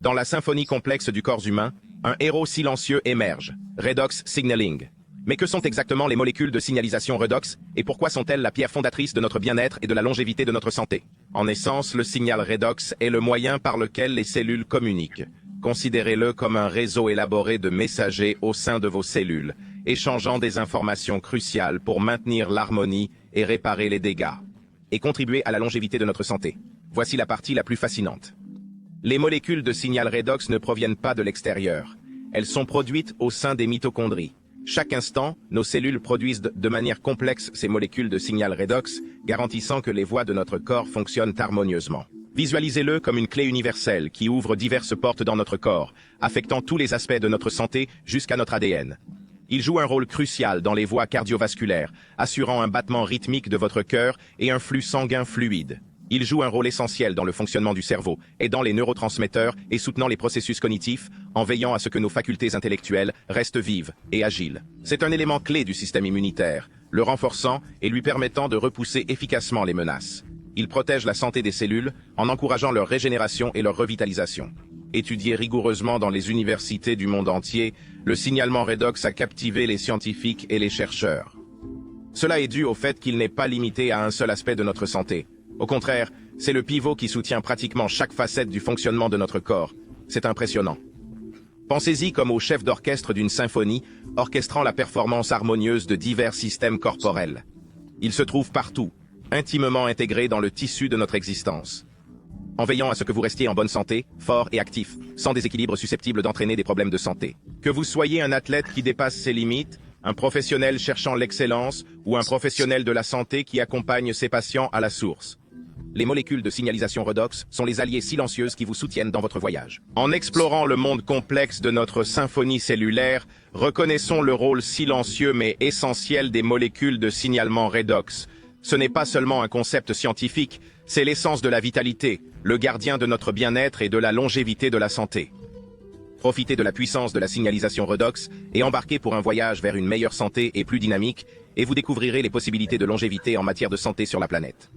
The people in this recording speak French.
Dans la symphonie complexe du corps humain, un héros silencieux émerge, redox signaling. Mais que sont exactement les molécules de signalisation redox et pourquoi sont-elles la pierre fondatrice de notre bien-être et de la longévité de notre santé? En essence, le signal redox est le moyen par lequel les cellules communiquent. Considérez-le comme un réseau élaboré de messagers au sein de vos cellules, échangeant des informations cruciales pour maintenir l'harmonie et réparer les dégâts, et contribuer à la longévité de notre santé. Voici la partie la plus fascinante. Les molécules de signal redox ne proviennent pas de l'extérieur. Elles sont produites au sein des mitochondries. Chaque instant, nos cellules produisent de manière complexe ces molécules de signal redox, garantissant que les voies de notre corps fonctionnent harmonieusement. Visualisez-le comme une clé universelle qui ouvre diverses portes dans notre corps, affectant tous les aspects de notre santé jusqu'à notre ADN. Il joue un rôle crucial dans les voies cardiovasculaires, assurant un battement rythmique de votre cœur et un flux sanguin fluide. Il joue un rôle essentiel dans le fonctionnement du cerveau, aidant les neurotransmetteurs et soutenant les processus cognitifs, en veillant à ce que nos facultés intellectuelles restent vives et agiles. C'est un élément clé du système immunitaire, le renforçant et lui permettant de repousser efficacement les menaces. Il protège la santé des cellules en encourageant leur régénération et leur revitalisation. Étudié rigoureusement dans les universités du monde entier, le signalement redox a captivé les scientifiques et les chercheurs. Cela est dû au fait qu'il n'est pas limité à un seul aspect de notre santé. Au contraire, c'est le pivot qui soutient pratiquement chaque facette du fonctionnement de notre corps. C'est impressionnant. Pensez-y comme au chef d'orchestre d'une symphonie, orchestrant la performance harmonieuse de divers systèmes corporels. Il se trouve partout, intimement intégré dans le tissu de notre existence. En veillant à ce que vous restiez en bonne santé, fort et actif, sans déséquilibre susceptible d'entraîner des problèmes de santé. Que vous soyez un athlète qui dépasse ses limites, un professionnel cherchant l'excellence ou un professionnel de la santé qui accompagne ses patients à la source. Les molécules de signalisation redox sont les alliés silencieuses qui vous soutiennent dans votre voyage. En explorant le monde complexe de notre symphonie cellulaire, reconnaissons le rôle silencieux mais essentiel des molécules de signalement redox. Ce n'est pas seulement un concept scientifique, c'est l'essence de la vitalité, le gardien de notre bien-être et de la longévité de la santé. Profitez de la puissance de la signalisation redox et embarquez pour un voyage vers une meilleure santé et plus dynamique, et vous découvrirez les possibilités de longévité en matière de santé sur la planète.